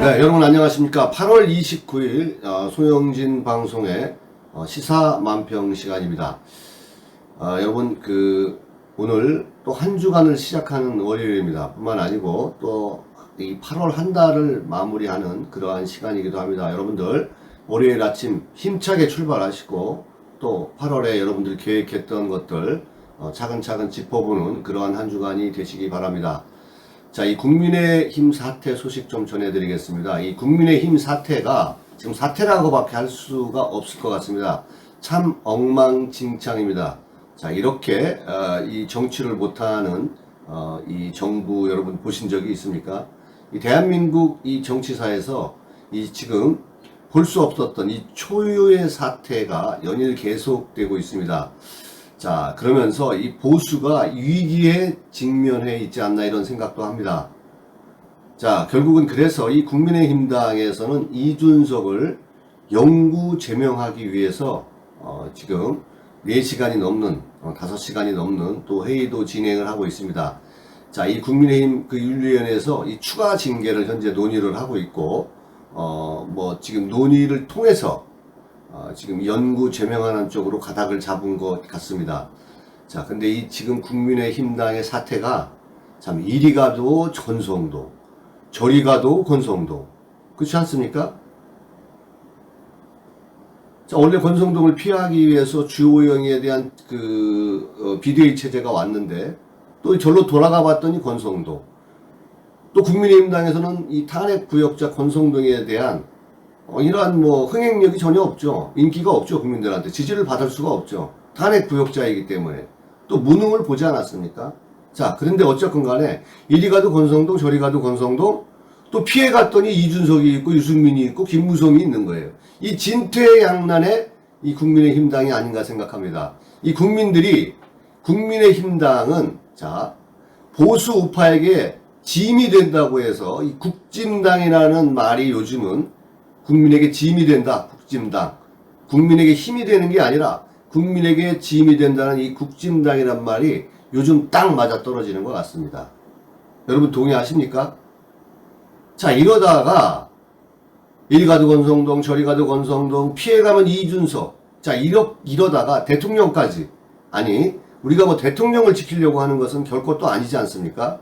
네, 여러분 안녕하십니까. 8월 29일 소영진 방송의 시사 만평 시간입니다. 여러분 오늘 또 한 주간을 시작하는 월요일입니다. 뿐만 아니고 또 이 8월 한 달을 마무리하는 그러한 시간이기도 합니다. 여러분들 월요일 아침 힘차게 출발하시고 또 8월에 여러분들 계획했던 것들 차근차근 짚어보는 그러한 한 주간이 되시기 바랍니다. 자, 이 국민의힘 사태 소식 좀 전해드리겠습니다. 이 국민의힘 사태가 지금 사태라고밖에 할 수가 없을 것 같습니다. 참 엉망진창입니다. 자, 이렇게 이 정치를 못하는 이 정부 여러분 보신 적이 있습니까? 이 대한민국 이 정치사에서 이 지금 볼 수 없었던 이 초유의 사태가 연일 계속되고 있습니다. 자, 그러면서 이 보수가 위기에 직면해 있지 않나 이런 생각도 합니다. 자, 결국은 그래서 이 국민의힘당에서는 이준석을 영구 제명하기 위해서 지금 4시간이 넘는 5시간이 넘는 또 회의도 진행을 하고 있습니다. 자, 이 국민의힘 윤리위원회에서 이 추가 징계를 현재 논의를 하고 있고 지금 논의를 통해서 지금 연구 제명하는 쪽으로 가닥을 잡은 것 같습니다. 자, 근데 이 지금 국민의힘당의 사태가 참 이리 가도 권성도, 저리 가도 권성도, 그렇지 않습니까? 자, 원래 권성동을 피하기 위해서 주호영에 대한 비대위 체제가 왔는데 또 절로 돌아가 봤더니 권성도, 또 국민의힘당에서는 이 탄핵 구역자 권성동에 대한 이러한 흥행력이 전혀 없죠. 인기가 없죠. 국민들한테 지지를 받을 수가 없죠. 탄핵 구역자이기 때문에 또 무능을 보지 않았습니까? 자, 그런데 어쨌건 간에 이리 가도 권성동 저리 가도 권성동, 또 피해 갔더니 이준석이 있고 유승민이 있고 김무성이 있는 거예요. 이 진퇴양난의 이 국민의힘당이 아닌가 생각합니다. 이 국민의힘당은 자, 보수 우파에게 짐이 된다고 해서 이 국짐당이라는 말이 요즘은 국민에게 짐이 된다. 국짐당. 국민에게 힘이 되는 게 아니라 국민에게 짐이 된다는 이 국짐당이란 말이 요즘 딱 맞아 떨어지는 것 같습니다. 여러분 동의하십니까? 자, 이러다가 이리 가도 권성동 저리 가도 권성동, 피해가면 이준석. 자, 이러다가 대통령까지, 아니 우리가 대통령을 지키려고 하는 것은 결코 또 아니지 않습니까?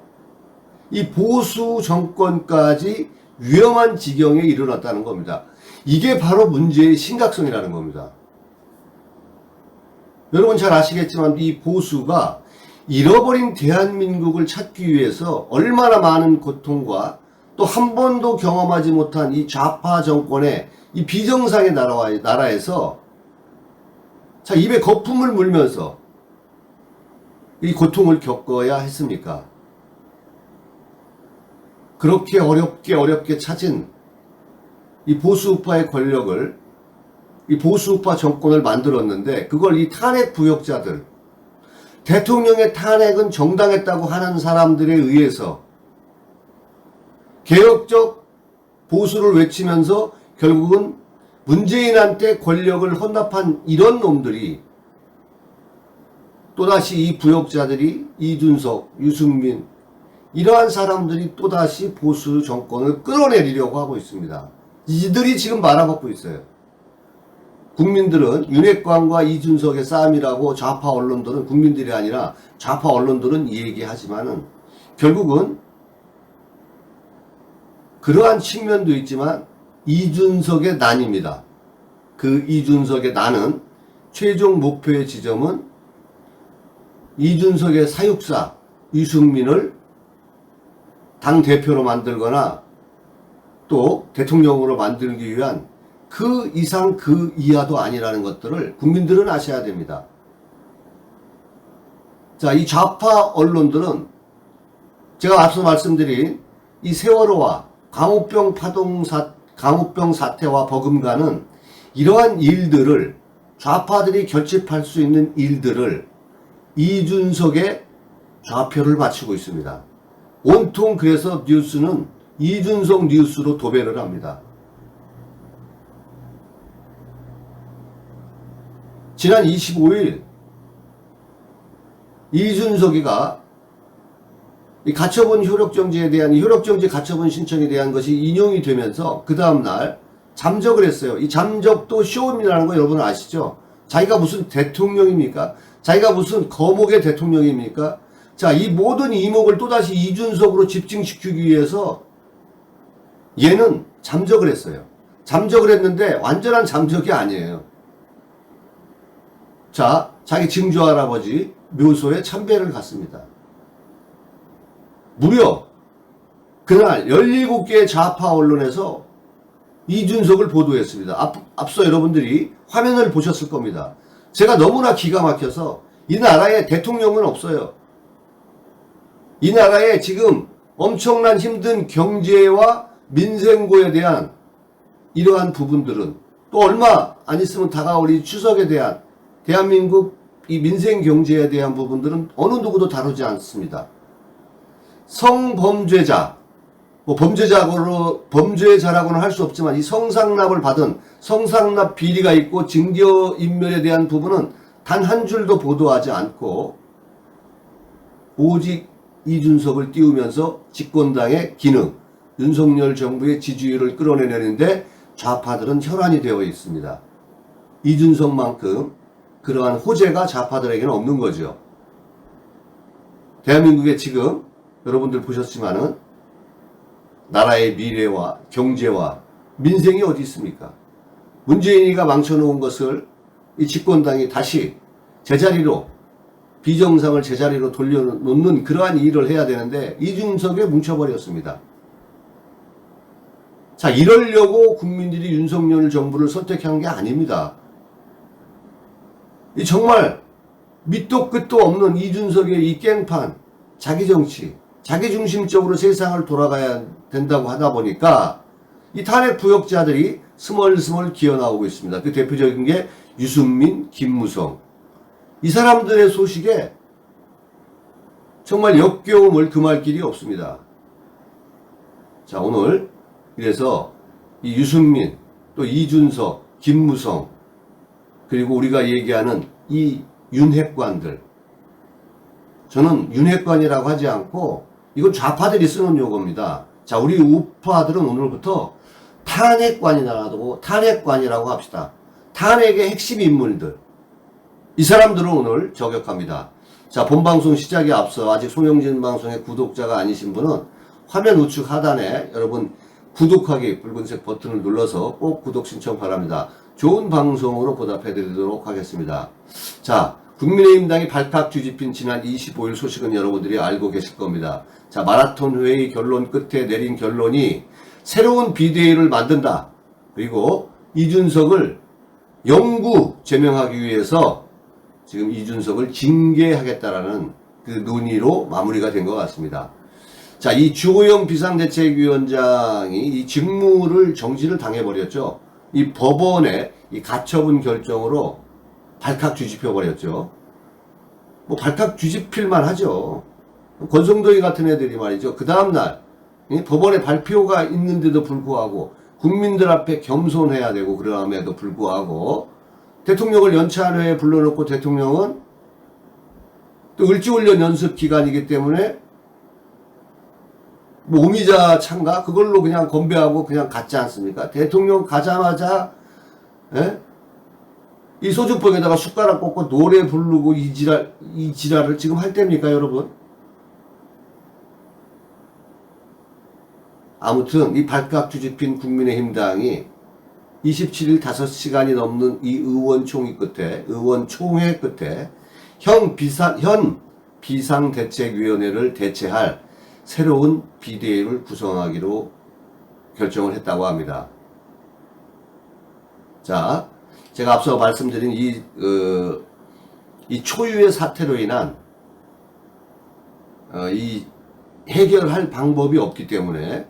이 보수 정권까지 위험한 지경에 이르렀다는 겁니다. 이게 바로 문제의 심각성이라는 겁니다. 여러분 잘 아시겠지만 이 보수가 잃어버린 대한민국을 찾기 위해서 얼마나 많은 고통과 또 한 번도 경험하지 못한 이 좌파 정권의 이 비정상의 나라에서 자, 입에 거품을 물면서 이 고통을 겪어야 했습니까? 그렇게 어렵게 찾은 이 보수우파의 권력을, 이 보수우파 정권을 만들었는데 그걸 이 탄핵 부역자들, 대통령의 탄핵은 정당했다고 하는 사람들에 의해서 개혁적 보수를 외치면서 결국은 문재인한테 권력을 헌납한 이런 놈들이 또다시 이 부역자들이 이준석, 유승민 이러한 사람들이 또다시 보수 정권을 끌어내리려고 하고 있습니다. 이들이 지금 말아먹고 있어요. 국민들은 윤핵관과 이준석의 싸움이라고 좌파 언론들은, 국민들이 아니라 좌파 언론들은 얘기하지만은 결국은 그러한 측면도 있지만 이준석의 난입니다. 그 이준석의 난은 최종 목표의 지점은 이준석의 사육사 유승민을 당대표로 만들거나 또 대통령으로 만들기 위한 그 이상 그 이하도 아니라는 것들을 국민들은 아셔야 됩니다. 자, 이 좌파 언론들은 제가 앞서 말씀드린 이 세월호와 강우병 사태와 버금가는 이러한 일들을, 좌파들이 결집할 수 있는 일들을 이준석의 좌표를 맞추고 있습니다. 온통 그래서 뉴스는 이준석 뉴스로 도배를 합니다. 지난 25일 이준석이가 이 가처분 효력정지에 대한 이 효력정지 가처분 신청에 대한 것이 인용이 되면서 그 다음날 잠적을 했어요. 이 잠적도 쇼입니다라는 거 여러분 아시죠? 자기가 무슨 대통령입니까? 자기가 무슨 거목의 대통령입니까? 자, 이 모든 이목을 또다시 이준석으로 집중시키기 위해서 얘는 잠적을 했어요. 잠적을 했는데 완전한 잠적이 아니에요. 자, 자기 증조 할아버지 묘소에 참배를 갔습니다. 무려 그날 17개의 좌파 언론에서 이준석을 보도했습니다. 앞서 여러분들이 화면을 보셨을 겁니다. 제가 너무나 기가 막혀서 이 나라에 대통령은 없어요. 이 나라에 지금 엄청난 힘든 경제와 민생고에 대한 이러한 부분들은 또 얼마 안 있으면 다가올 이 추석에 대한 대한민국 이 민생 경제에 대한 부분들은 어느 누구도 다루지 않습니다. 성범죄자, 뭐 범죄자라고는 할 수 없지만 이 성상납을 받은 성상납 비리가 있고 증거인멸에 대한 부분은 단 한 줄도 보도하지 않고 오직 이준석을 띄우면서 집권당의 기능, 윤석열 정부의 지지율을 끌어내려는데 좌파들은 혈안이 되어 있습니다. 이준석만큼 그러한 호재가 좌파들에게는 없는 거죠. 대한민국에 지금 여러분들 보셨지만은 나라의 미래와 경제와 민생이 어디 있습니까? 문재인이가 망쳐놓은 것을 이 집권당이 다시 제자리로 비정상을 제자리로 돌려놓는 그러한 일을 해야 되는데 이준석에 뭉쳐버렸습니다. 자, 이러려고 국민들이 윤석열 정부를 선택한 게 아닙니다. 이 정말 밑도 끝도 없는 이준석의 이 깽판, 자기 정치, 자기 중심적으로 세상을 돌아가야 된다고 하다 보니까 이 탄핵 부역자들이 스멀스멀 기어나오고 있습니다. 그 대표적인 게 유승민, 김무성. 이 사람들의 소식에 정말 역겨움을 금할 길이 없습니다. 자, 오늘 그래서 이 유승민, 또 이준석, 김무성, 그리고 우리가 얘기하는 이 윤핵관들, 저는 윤핵관이라고 하지 않고 이건 좌파들이 쓰는 용어입니다. 자, 우리 우파들은 오늘부터 탄핵관이라고 합시다. 탄핵의 핵심 인물들, 이 사람들은 오늘 저격합니다. 자, 본방송 시작에 앞서 아직 송영진 방송의 구독자가 아니신 분은 화면 우측 하단에 여러분 구독하기 붉은색 버튼을 눌러서 꼭 구독 신청 바랍니다. 좋은 방송으로 보답해드리도록 하겠습니다. 자, 국민의힘당이 발칵 뒤집힌 지난 25일 소식은 여러분들이 알고 계실 겁니다. 자, 마라톤 회의 결론 끝에 내린 결론이 새로운 비대위를 만든다. 그리고 이준석을 영구 제명하기 위해서 지금 이준석을 징계하겠다라는 그 논의로 마무리가 된 것 같습니다. 자, 이 주호영 비상대책위원장이 이 직무를 정지를 당해버렸죠. 이 법원의 이 가처분 결정으로 발칵 뒤집혀 버렸죠. 뭐 발칵 뒤집힐만 하죠. 권성도희 같은 애들이 말이죠. 그 다음날 법원에 발표가 있는데도 불구하고 국민들 앞에 겸손해야 되고 그럼에도 불구하고 대통령을 연찬회에 불러놓고 대통령은 또 을지훈련 연습 기간이기 때문에 뭐 오미자 찬가 그걸로 그냥 건배하고 그냥 갔지 않습니까? 대통령 가자마자 이 소주병에다가 숟가락 꽂고 노래 부르고 이 지랄을 지금 할 때입니까, 여러분? 아무튼 이 발칵 뒤집힌 국민의힘당이 27일 5시간이 넘는 이 의원총회 끝에 현 비상대책위원회를 대체할 새로운 비대위를 구성하기로 결정을 했다고 합니다. 자, 제가 앞서 말씀드린 이 초유의 사태로 인한 이 해결할 방법이 없기 때문에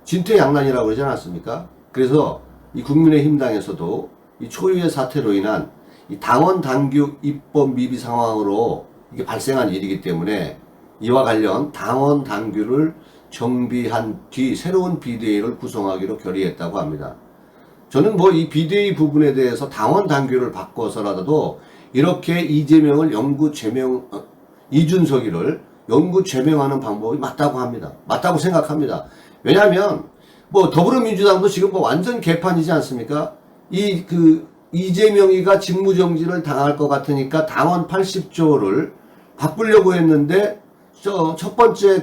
진퇴양난이라고 그러지 않았습니까? 그래서 이 국민의힘당에서도 이 초유의 사태로 인한 이 당원 당규 입법 미비 상황으로 이게 발생한 일이기 때문에 이와 관련 당원 당규를 정비한 뒤 새로운 비대위를 구성하기로 결의했다고 합니다. 저는 뭐 이 비대위 부분에 대해서 당원 당규를 바꿔서라도 이렇게 이준석이를 영구 제명하는 방법이 맞다고 합니다. 맞다고 생각합니다. 왜냐하면 뭐 더불어민주당도 지금 뭐 완전 개판이지 않습니까? 이재명이가 직무정지를 당할 것 같으니까 당원 80조를 바꾸려고 했는데 첫 번째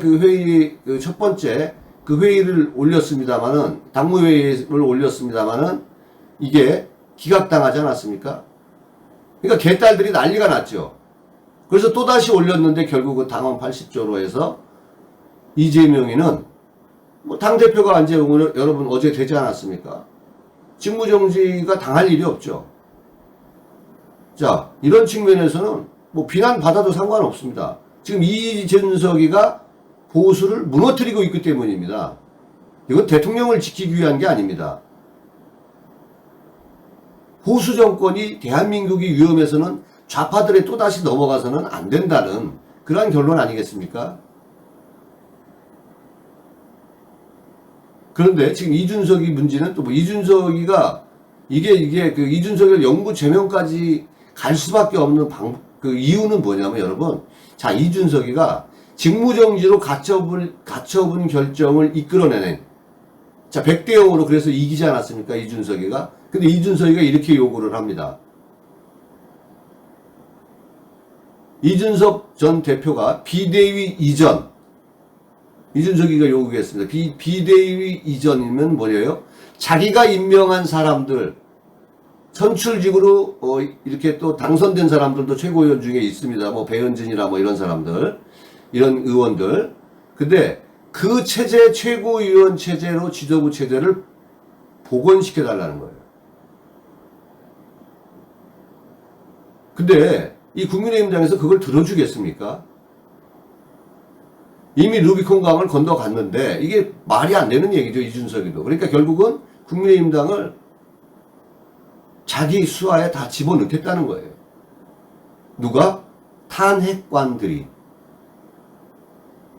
회의를 올렸습니다만은 당무회의를 올렸습니다만은 이게 기각당하지 않았습니까? 그러니까 개딸들이 난리가 났죠. 그래서 또다시 올렸는데 결국은 당원 80조로 해서 이재명이는 뭐 당대표가 이제 오늘 여러분 어제 되지 않았습니까? 직무정지가 당할 일이 없죠. 자, 이런 측면에서는 뭐 비난받아도 상관없습니다. 지금 이준석이가 보수를 무너뜨리고 있기 때문입니다. 이건 대통령을 지키기 위한 게 아닙니다. 보수 정권이 대한민국이 위험해서는 좌파들에 또다시 넘어가서는 안 된다는 그러한 결론 아니겠습니까? 그런데 지금 이준석이 문제는 또 뭐 이준석이가 이준석을 영구 제명까지 갈 수밖에 없는 그 이유는 뭐냐면 여러분, 자, 이준석이가 직무정지로 가처분 결정을 이끌어내는, 자, 100대 0으로 그래서 이기지 않았습니까? 이준석이가. 근데 이준석이가 이렇게 요구를 합니다. 이준석 전 대표가 비대위 이전, 이준석이가 요구했습니다. 비대위 이전이면 뭐예요? 자기가 임명한 사람들, 선출직으로 이렇게 또 당선된 사람들도 최고위원 중에 있습니다. 뭐 배현진이나 뭐 이런 사람들, 이런 의원들. 근데 그 체제, 최고위원 체제로 지도부 체제를 복원시켜 달라는 거예요. 근데 이 국민의힘당에서 그걸 들어주겠습니까? 이미 루비콘 강을 건너갔는데 이게 말이 안 되는 얘기죠, 이준석이도. 그러니까 결국은 국민의힘당을 자기 수하에 다 집어넣겠다는 거예요. 누가? 탄핵관들이.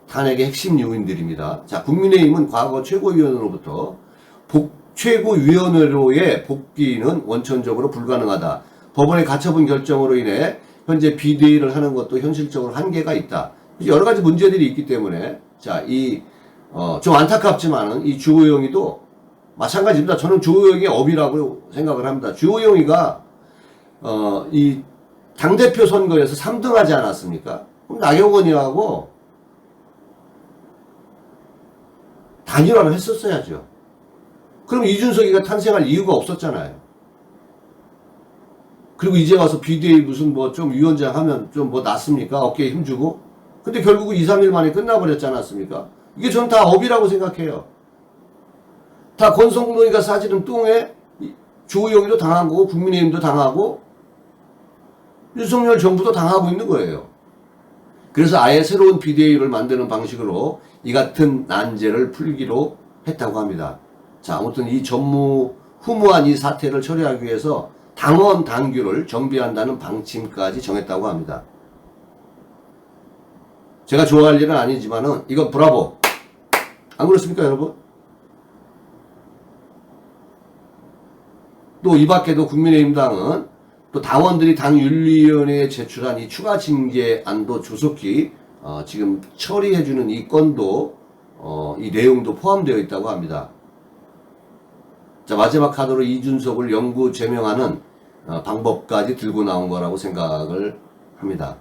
탄핵의 핵심 요인들입니다. 자, 국민의힘은 과거 최고위원으로부터 최고위원회로의 복귀는 원천적으로 불가능하다. 법원의 가처분 결정으로 인해 현재 비대위를 하는 것도 현실적으로 한계가 있다. 여러 가지 문제들이 있기 때문에, 자, 좀 안타깝지만은 이 주호영이도 마찬가지입니다. 저는 주호영이 업이라고 생각을 합니다. 주호영이가, 이 당대표 선거에서 3등 하지 않았습니까? 그럼 나경원이하고 단일화를 했었어야죠. 그럼 이준석이가 탄생할 이유가 없었잖아요. 그리고 이제 와서 비대위 무슨 뭐 좀 위원장 하면 좀 뭐 낫습니까? 어깨에 힘주고. 근데 결국은 2, 3일 만에 끝나버렸지 않았습니까? 이게 전 다 업이라고 생각해요. 다 권성동이가 싸지른 똥에 주호영이도 당한 거고 국민의힘도 당하고 윤석열 정부도 당하고 있는 거예요. 그래서 아예 새로운 비대위를 만드는 방식으로 이 같은 난제를 풀기로 했다고 합니다. 자, 아무튼 이 후무한 이 사태를 처리하기 위해서 당원 당규를 정비한다는 방침까지 정했다고 합니다. 제가 좋아할 일은 아니지만은 이건 브라보. 안 그렇습니까, 여러분? 또 이 밖에도 국민의힘당은 또 당원들이 당윤리위원회에 제출한 이 추가 징계안도 조속히 지금 처리해주는 이 건도 이 내용도 포함되어 있다고 합니다. 자, 마지막 카드로 이준석을 영구 제명하는 방법까지 들고 나온 거라고 생각을 합니다.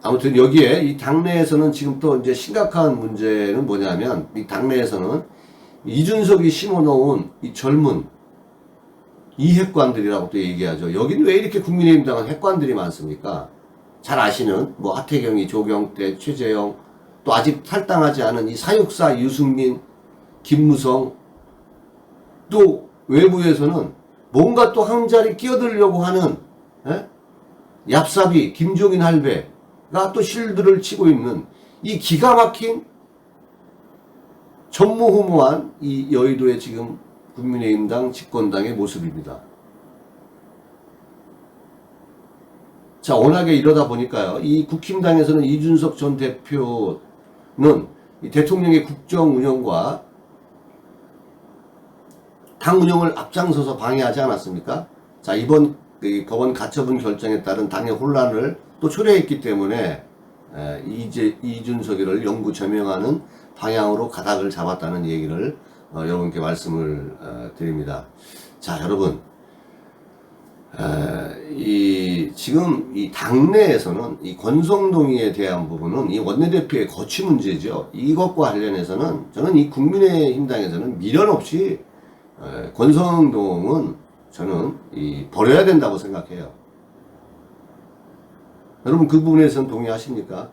아무튼 여기에 이 당내에서는 지금 또 이제 심각한 문제는 뭐냐면 이 당내에서는 이준석이 심어놓은 이 젊은 이핵관들이라고 또 얘기하죠. 여긴 왜 이렇게 국민의힘당은 핵관들이 많습니까? 잘 아시는 뭐 하태경이, 조경태, 최재형, 또 아직 탈당하지 않은 이 사육사 유승민, 김무성, 또 외부에서는 뭔가 또 한 자리 끼어들려고 하는 얍삽이 김종인 할배가 또 실드를 치고 있는 이 기가 막힌 전무후무한 이 여의도의 지금 국민의힘당 집권당의 모습입니다. 자, 워낙에 이러다 보니까요, 이 국힘당에서는 이준석 전 대표는 이 대통령의 국정 운영과 당 운영을 앞장서서 방해하지 않았습니까? 자, 이번 법원 가처분 결정에 따른 당의 혼란을 또 초래했기 때문에 이준석이를 영구 제명하는 방향으로 가닥을 잡았다는 얘기를 여러분께 말씀을 드립니다. 자, 여러분, 지금 이 당내에서는 이 권성동이에 대한 부분은 이 원내대표의 거취 문제죠. 이것과 관련해서는 저는 이 국민의힘당에서는 미련 없이 권성동은 저는 버려야 된다고 생각해요. 여러분 그 부분에서는 동의하십니까?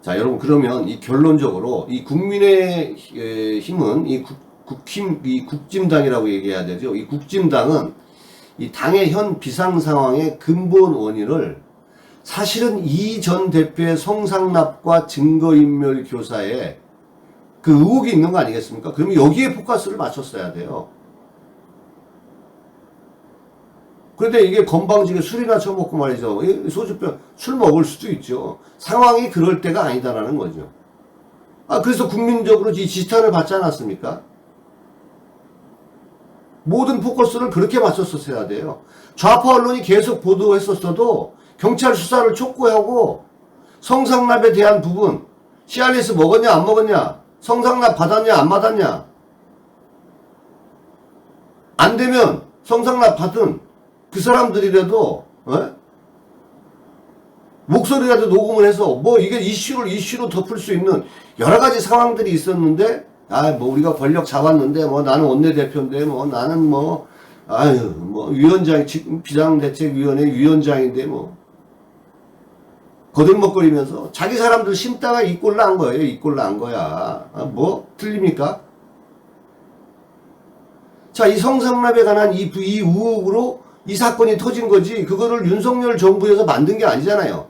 자, 여러분 그러면 이 결론적으로 이 국민의힘은 이 국짐당이라고 얘기해야 되죠. 이 국짐당은 이 당의 현 비상 상황의 근본 원인을 사실은 이 전 대표의 성상납과 증거인멸 교사에 그 의혹이 있는 거 아니겠습니까? 그러면 여기에 포커스를 맞췄어야 돼요. 그런데 이게 건방지게 술이나 처먹고 말이죠. 소주병, 술 먹을 수도 있죠. 상황이 그럴 때가 아니다라는 거죠. 그래서 국민적으로 이 지탄을 받지 않았습니까? 모든 포커스를 그렇게 맞췄었어야 돼요. 좌파 언론이 계속 보도했었어도 경찰 수사를 촉구하고 성상납에 대한 부분, CRS 먹었냐 안 먹었냐, 성상납 받았냐 안 받았냐, 안 되면 성상납 받은 그 사람들이라도 목소리라도 녹음을 해서 이게 이슈로 덮을 수 있는 여러 가지 상황들이 있었는데, 우리가 권력 잡았는데 나는 원내대표인데 나는 위원장, 비상대책위원회 위원장인데 거들먹거리면서 자기 사람들 심다가 이 꼴 난 거예요. 이 꼴 난 거야. 틀립니까? 자, 이 성상납에 관한 이 의혹으로 이 사건이 터진 거지, 그거를 윤석열 정부에서 만든 게 아니잖아요.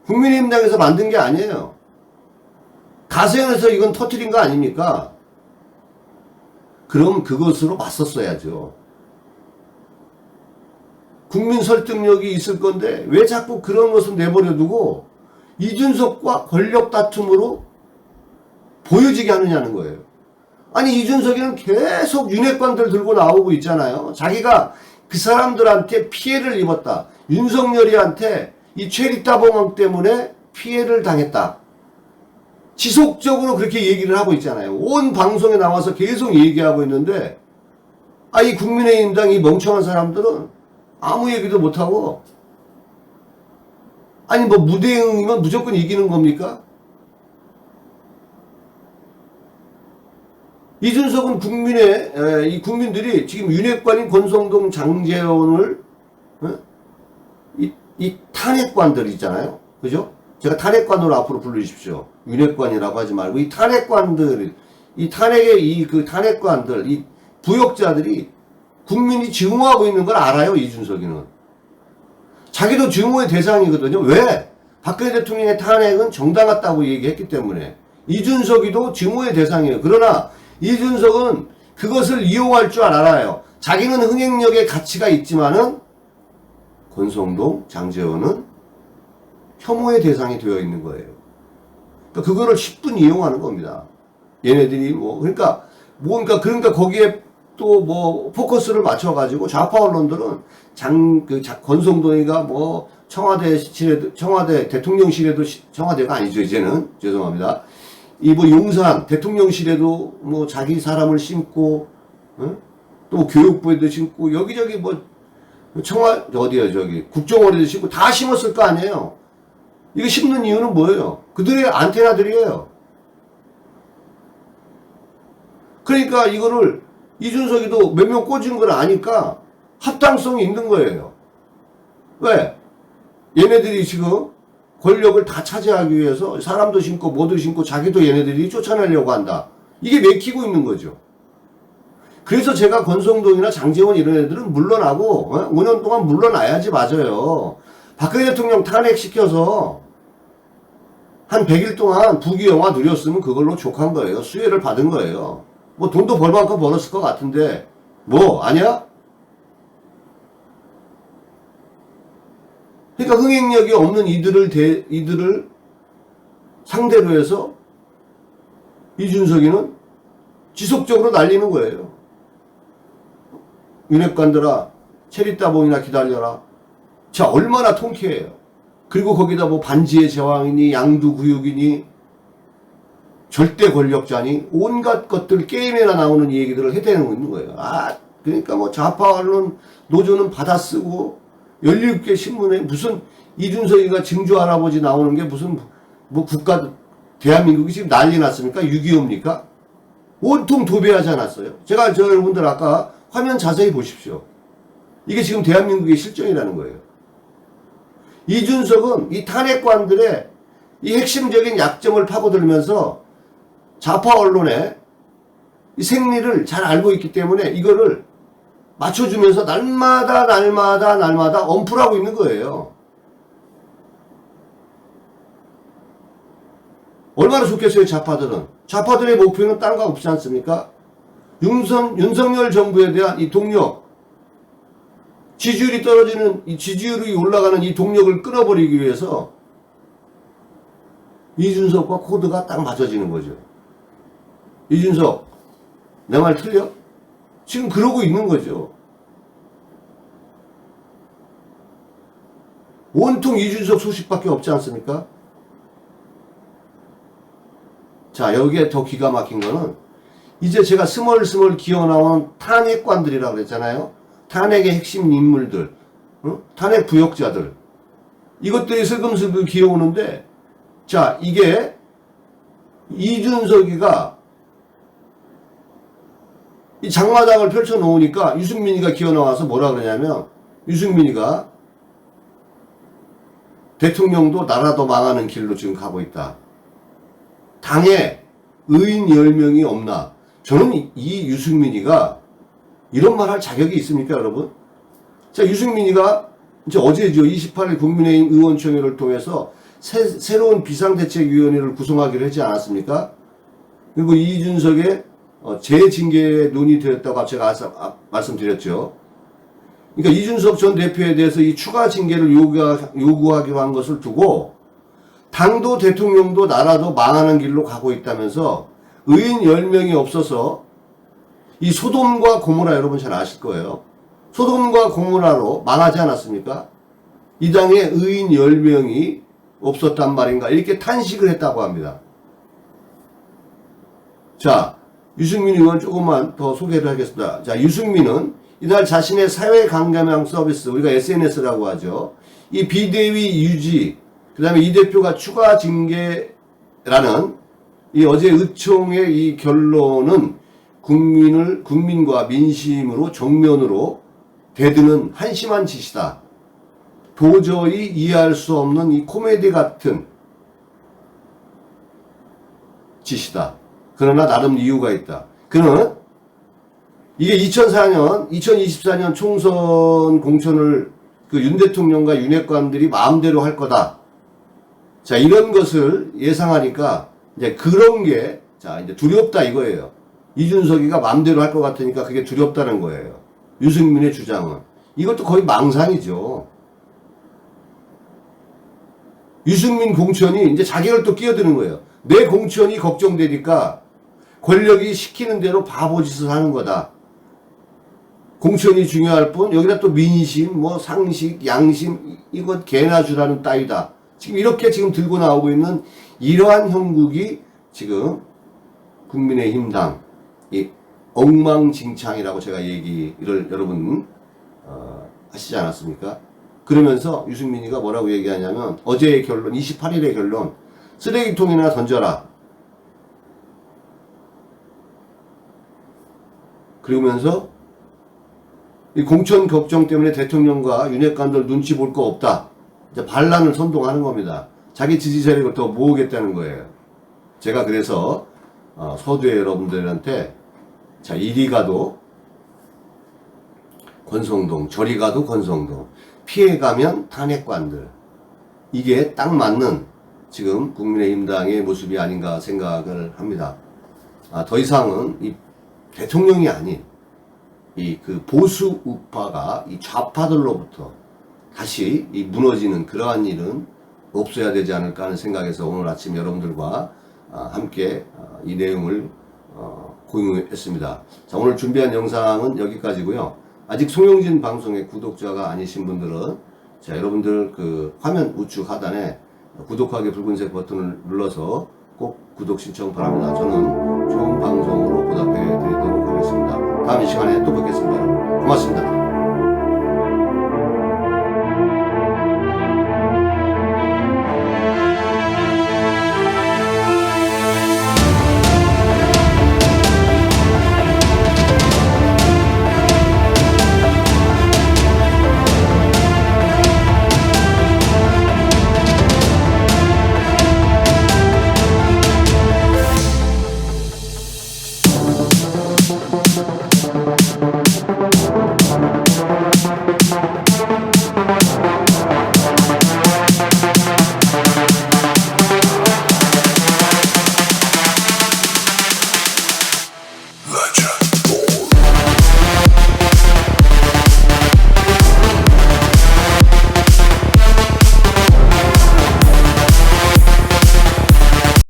국민의힘당에서 만든 게 아니에요. 가세연에서 이건 터뜨린 거 아닙니까? 그럼 그것으로 맞섰어야죠. 국민 설득력이 있을 건데 왜 자꾸 그런 것을 내버려 두고 이준석과 권력 다툼으로 보여지게 하느냐는 거예요. 아니, 이준석이는 계속 윤핵관들 들고 나오고 있잖아요. 자기가 그 사람들한테 피해를 입었다. 윤석열이한테 이 최리따봉항 때문에 피해를 당했다. 지속적으로 그렇게 얘기를 하고 있잖아요. 온 방송에 나와서 계속 얘기하고 있는데, 이 국민의힘당 이 멍청한 사람들은 아무 얘기도 못하고, 무대응이면 무조건 이기는 겁니까? 이준석은 이 국민들이 지금 윤핵관인 권성동, 장제원을, 이 탄핵관들 있잖아요. 그죠? 제가 탄핵관으로 앞으로 불러주십시오. 윤핵관이라고 하지 말고, 이 탄핵관들, 이 탄핵관들, 이 부역자들이 국민이 증오하고 있는 걸 알아요, 이준석이는. 자기도 증오의 대상이거든요. 왜? 박근혜 대통령의 탄핵은 정당했다고 얘기했기 때문에. 이준석이도 증오의 대상이에요. 그러나 이준석은 그것을 이용할 줄 알아요. 자기는 흥행력의 가치가 있지만은 권성동, 장제원은 혐오의 대상이 되어 있는 거예요. 그거를 10분 이용하는 겁니다. 얘네들이 그러니까 거기에 또 포커스를 맞춰가지고 좌파 언론들은 권성동이가 청와대 대통령실에도, 청와대가 아니죠, 이제는. 죄송합니다. 용산 대통령실에도 자기 사람을 심고, 또 교육부에도 심고, 여기저기 국정원에도 심고 다 심었을 거 아니에요. 이거 심는 이유는 뭐예요? 그들의 안테나들이에요. 그러니까 이거를 이준석이도 몇 명 꽂은 걸 아니까 합당성이 있는 거예요. 왜? 얘네들이 지금 권력을 다 차지하기 위해서 사람도 심고 뭐도 심고 자기도 얘네들이 쫓아내려고 한다. 이게 맥히고 있는 거죠. 그래서 제가 권성동이나 장제원 이런 애들은 물러나고 5년 동안 물러나야지. 맞아요. 박근혜 대통령 탄핵시켜서 한 100일 동안 부귀영화 누렸으면 그걸로 족한 거예요. 수혜를 받은 거예요. 돈도 벌 만큼 벌었을 것 같은데 아니야? 그러니까 흥행력이 없는 이들을 상대로 해서 이준석이는 지속적으로 날리는 거예요. 윤핵관들아, 체리따봉이나 기다려라. 자, 얼마나 통쾌해요. 그리고 거기다 뭐 반지의 제왕이니 양두구육이니 절대 권력자니 온갖 것들 게임에나 나오는 이 얘기들을 해대는 거예요. 그러니까 뭐 좌파 언론 노조는 받아쓰고 17개 신문에 무슨 이준석이가 증조 할아버지 나오는 게 무슨 뭐 국가 대한민국이 지금 난리 났습니까? 6.25입니까? 온통 도배하지 않았어요. 제가 여러분들 아까 화면 자세히 보십시오. 이게 지금 대한민국의 실정이라는 거예요. 이준석은 이 탄핵관들의 이 핵심적인 약점을 파고들면서 좌파 언론의 이 생리를 잘 알고 있기 때문에 이거를 맞춰주면서 날마다 엄풀하고 있는 거예요. 얼마나 좋겠어요, 좌파들은. 좌파들의 목표는 딴 거 없지 않습니까? 윤석열 정부에 대한 이 동력, 지지율이 떨어지는, 이 지지율이 올라가는 이 동력을 끊어버리기 위해서 이준석과 코드가 딱 맞춰지는 거죠. 이준석, 내 말 틀려? 지금 그러고 있는 거죠. 온통 이준석 소식밖에 없지 않습니까? 자, 여기에 더 기가 막힌 거는 이제 제가 스멀스멀 기어나온 탄핵관들이라고 그랬잖아요. 탄핵의 핵심 인물들, 탄핵 부역자들, 이것들이 슬금슬금 기어오는데, 자, 이게 이준석이가 이 장마당을 펼쳐놓으니까 유승민이가 기어나와서 뭐라 그러냐면, 유승민이가 대통령도 나라도 망하는 길로 지금 가고 있다. 당에 의인 10명이 없나? 저는 이 유승민이가 이런 말 할 자격이 있습니까, 여러분? 자, 유승민이가 이제 어제죠. 28일 국민의힘 의원총회를 통해서 새로운 비상대책위원회를 구성하기로 하지 않았습니까? 그리고 이준석의 재징계에 논의되었다고 제가 말씀드렸죠. 그러니까 이준석 전 대표에 대해서 이 추가 징계를 요구하기로 한 것을 두고 당도 대통령도 나라도 망하는 길로 가고 있다면서 의인 10명이 없어서 이 소돔과 고모라 여러분 잘 아실 거예요. 소돔과 고모라로 망하지 않았습니까? 이 당에 의인 10명이 없었단 말인가 이렇게 탄식을 했다고 합니다. 자, 유승민 의원 조금만 더 소개를 하겠습니다. 자, 유승민은 이날 자신의 사회강경망 서비스, 우리가 SNS라고 하죠. 이 비대위 유지, 그 다음에 이 대표가 추가 징계라는 이 어제 의총의 이 결론은 국민과 민심으로 정면으로 대드는 한심한 짓이다. 도저히 이해할 수 없는 이 코미디 같은 짓이다. 그러나 나름 이유가 있다. 그는 이게 2024년 총선 공천을 그 윤 대통령과 윤핵관들이 마음대로 할 거다. 자, 이런 것을 예상하니까 이제 그런 게 자, 이제 두렵다 이거예요. 이준석이가 마음대로 할 것 같으니까 그게 두렵다는 거예요. 유승민의 주장은. 이것도 거의 망상이죠. 유승민 공천이 이제 자기를 또 끼어드는 거예요. 내 공천이 걱정되니까 권력이 시키는 대로 바보짓을 하는 거다. 공천이 중요할 뿐 여기다 또 민심, 뭐 상식, 양심 이것 개나 주라는 따위다. 지금 이렇게 지금 들고 나오고 있는 이러한 형국이 지금 국민의힘당 이 엉망진창이라고 제가 얘기를 여러분 하시지 않았습니까? 그러면서 유승민이가 뭐라고 얘기하냐면 어제의 결론, 28일의 결론, 쓰레기통이나 던져라. 그러면서 이 공천 걱정 때문에 대통령과 윤핵관들 눈치 볼 거 없다. 이제 반란을 선동하는 겁니다. 자기 지지자를 더 모으겠다는 거예요. 제가 그래서 서두에 여러분들한테 자, 이리 가도 권성동, 저리 가도 권성동, 피해가면 탄핵관들, 이게 딱 맞는 지금 국민의힘당의 모습이 아닌가 생각을 합니다. 더 이상은 이 대통령이 아닌 이 그 보수 우파가 이 좌파들로부터 다시 이 무너지는 그러한 일은 없어야 되지 않을까 하는 생각에서 오늘 아침 여러분들과 함께 이 내용을 공유했습니다. 자, 오늘 준비한 영상은 여기까지고요. 아직 송영진 방송의 구독자가 아니신 분들은 자, 여러분들 그 화면 우측 하단에 구독하기 붉은색 버튼을 눌러서 꼭 구독 신청 바랍니다. 저는 좋은 방송으로 보답해 드리도록 하겠습니다. 다음 이 시간에 또 뵙겠습니다. 고맙습니다.